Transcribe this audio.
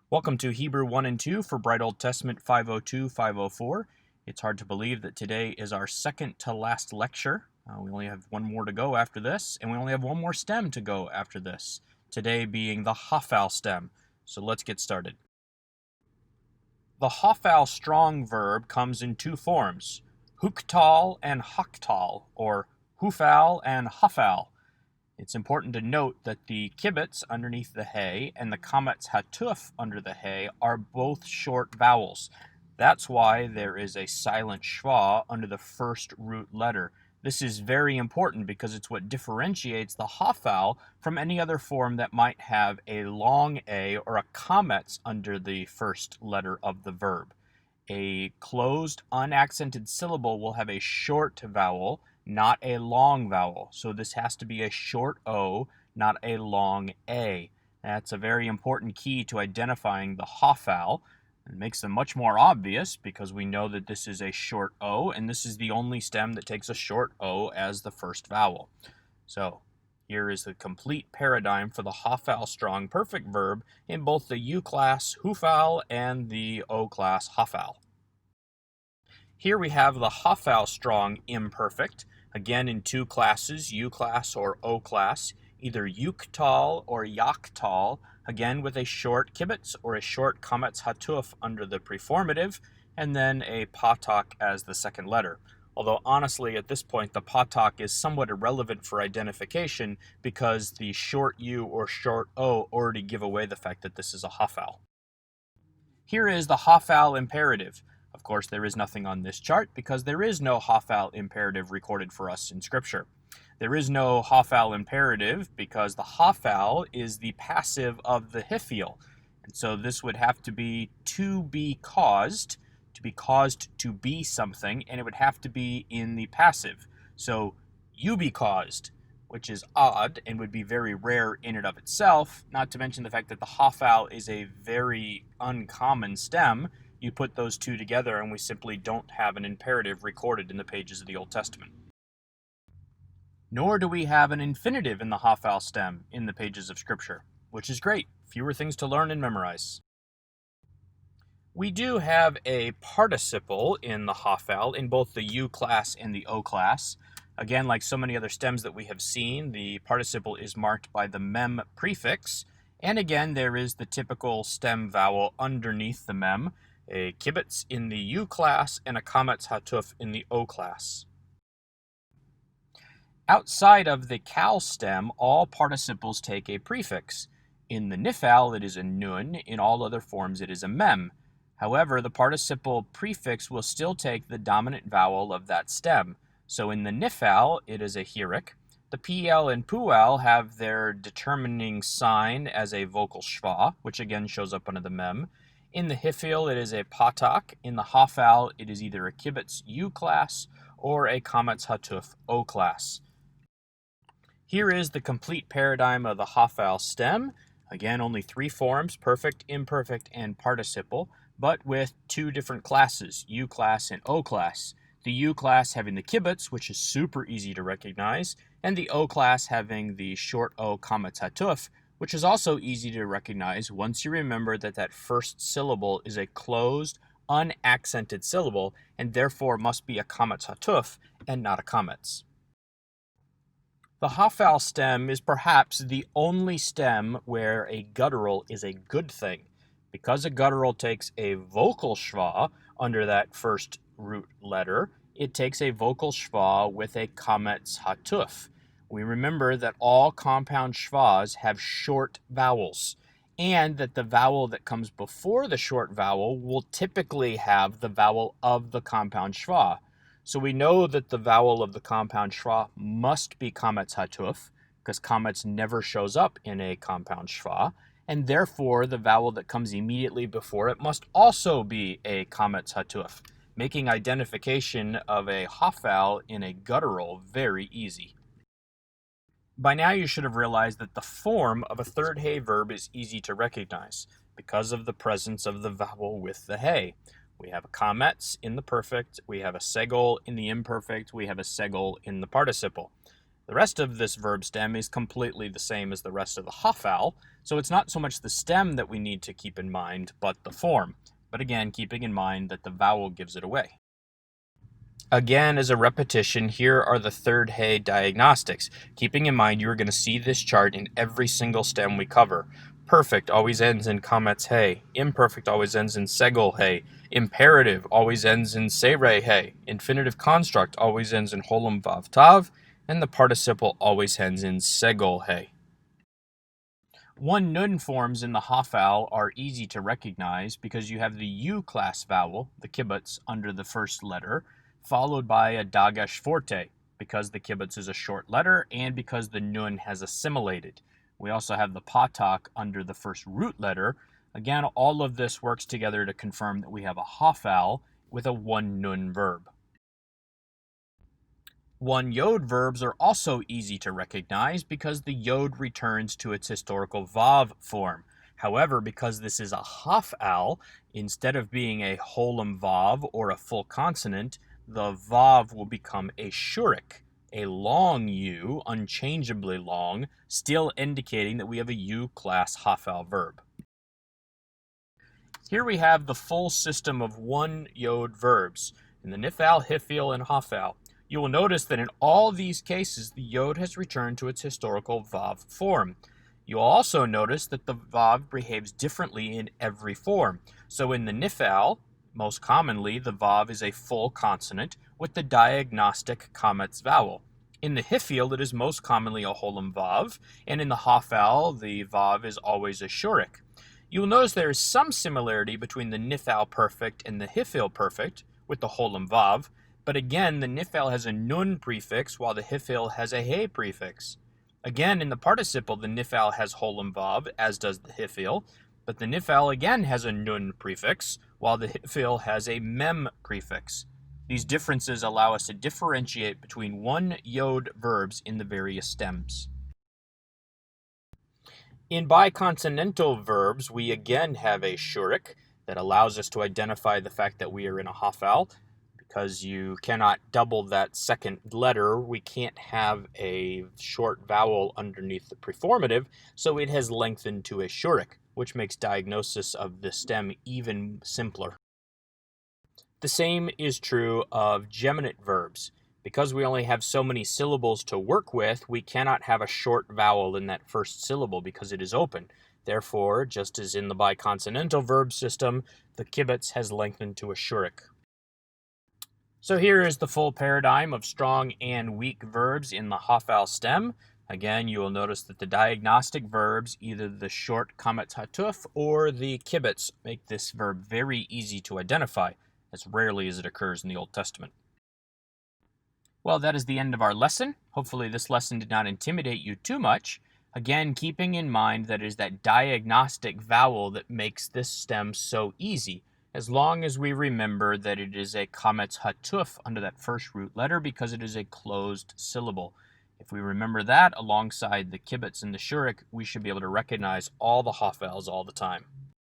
Welcome to Hebrew 1 and 2 for Bright Old Testament 502, 504. It's hard to believe that today is our second to last lecture. We only have one more to go after this, and we only have one more stem to go after this, today being the Hophal stem. So let's get started. The Hophal strong verb comes in two forms, huktal and haktal, or hufal and hafal. It's important to note that the kibbutz underneath the hay and the kametz hatuf under the hay are both short vowels. That's why there is a silent schwa under the first root letter. This is very important because it's what differentiates the hafal from any other form that might have a long a or a kametz under the first letter of the verb. A closed, unaccented syllable will have a short vowel, not a long vowel. So this has to be a short O, not a long A. That's a very important key to identifying the Hophal. It makes them much more obvious because we know that this is a short O, and this is the only stem that takes a short O as the first vowel. So here is the complete paradigm for the Hophal strong perfect verb in both the U class Hophal and the O class Hophal. Here we have the Hophal strong imperfect, again in two classes, U class or O class, either yuktal or yaktal, again with a short kibbutz or a short kametz hatuf under the preformative, and then a patak as the second letter. Although honestly, at this point, the patak is somewhat irrelevant for identification because the short U or short O already give away the fact that this is a Hophal. Here is the Hophal imperative. Of course, there is nothing on this chart because there is no Hophal imperative recorded for us in Scripture. There is no Hophal imperative because the Hophal is the passive of the Hophal. And so this would have to be to be caused to be something, and it would have to be in the passive. So you be caused, which is odd and would be very rare in and of itself, not to mention the fact that the Hophal is a very uncommon stem. You put those two together and we simply don't have an imperative recorded in the pages of the Old Testament. Nor do we have an infinitive in the Hophal stem in the pages of Scripture, which is great. Fewer things to learn and memorize. We do have a participle in the Hophal in both the U class and the O class. Again, like so many other stems that we have seen, the participle is marked by the mem prefix. And again, there is the typical stem vowel underneath the mem, a kibbutz in the U class and a kametz hatuf in the O class. Outside of the kal stem, all participles take a prefix. In the nifal, it is a nun. In all other forms, it is a mem. However, the participle prefix will still take the dominant vowel of that stem. So in the nifal, it is a hirik. The pl and pual have their determining sign as a vocal schwa, which again shows up under the mem. In the hifil, it is a patak. In the Hophal, it is either a kibbutz U class or a kametz hatuf O class. Here is the complete paradigm of the Hophal stem. Again, only three forms, perfect, imperfect, and participle, but with two different classes, U class and O class. The U class having the kibbutz, which is super easy to recognize, and the O class having the short O kametz hatuf, which is also easy to recognize once you remember that that first syllable is a closed, unaccented syllable, and therefore must be a kametz hatuf and not a kametz. The Hophal stem is perhaps the only stem where a guttural is a good thing. Because a guttural takes a vocal schwa under that first root letter, it takes a vocal schwa with a kametz hatuf. We remember that all compound schwas have short vowels, and that the vowel that comes before the short vowel will typically have the vowel of the compound schwa. So we know that the vowel of the compound schwa must be kametz hatuf, because kametz never shows up in a compound schwa, and therefore the vowel that comes immediately before it must also be a kametz hatuf, making identification of a Hophal in a guttural very easy. By now you should have realized that the form of a third hay verb is easy to recognize because of the presence of the vowel with the hay. We have a kametz in the perfect, we have a segol in the imperfect, we have a segol in the participle. The rest of this verb stem is completely the same as the rest of the Hophal, so it's not so much the stem that we need to keep in mind, but the form. But again, keeping in mind that the vowel gives it away. Again, as a repetition, here are the third hey diagnostics. Keeping in mind, you're going to see this chart in every single stem we cover. Perfect always ends in comets hey. Imperfect always ends in segol hey. Imperative always ends in sere hey. Infinitive construct always ends in holum vav tav. And the participle always ends in segol hey. One nun forms in the Hophal are easy to recognize because you have the U class vowel, the kibbutz, under the first letter, followed by a dagesh forte, because the kibbutz is a short letter and because the nun has assimilated. We also have the patak under the first root letter. Again, all of this works together to confirm that we have a Hophal with a one nun verb. One yod verbs are also easy to recognize because the yod returns to its historical vav form. However, because this is a Hophal, instead of being a holum vav or a full consonant, the vav will become a shurik, a long U, unchangeably long, still indicating that we have a U-class Hophal verb. Here we have the full system of one yod verbs in the Nifal, Hifil, and Hophal. You will notice that in all these cases, the yod has returned to its historical vav form. You'll also notice that the vav behaves differently in every form. So in the Nifal, most commonly, the vav is a full consonant with the diagnostic comets vowel. In the Hifil, it is most commonly a holum vav, and in the Hophal, the vav is always a shurik. You will notice there is some similarity between the Nifal perfect and the Hifil perfect with the holum vav, but again, the Nifal has a nun prefix while the Hifil has a hey prefix. Again, in the participle, the Nifal has holum vav, as does the Hifil, but the Nifal again has a nun prefix while the Hifil has a mem prefix. These differences allow us to differentiate between one yod verbs in the various stems. In biconsonantal verbs, we again have a shurik that allows us to identify the fact that we are in a Hophal. Because you cannot double that second letter, we can't have a short vowel underneath the preformative, so it has lengthened to a shurik, which makes diagnosis of the stem even simpler. The same is true of geminate verbs. Because we only have so many syllables to work with, we cannot have a short vowel in that first syllable because it is open. Therefore, just as in the biconsonantal verb system, the kibbutz has lengthened to a shurik. So here is the full paradigm of strong and weak verbs in the Hophal stem. Again, you will notice that the diagnostic verbs, either the short kametz hatuf or the kibbutz, make this verb very easy to identify, as rarely as it occurs in the Old Testament. Well, that is the end of our lesson. Hopefully this lesson did not intimidate you too much. Again, keeping in mind that it is that diagnostic vowel that makes this stem so easy, as long as we remember that it is a kametz hatuf under that first root letter because it is a closed syllable. If we remember that alongside the kibbutz and the shurik, we should be able to recognize all the Hophals all the time.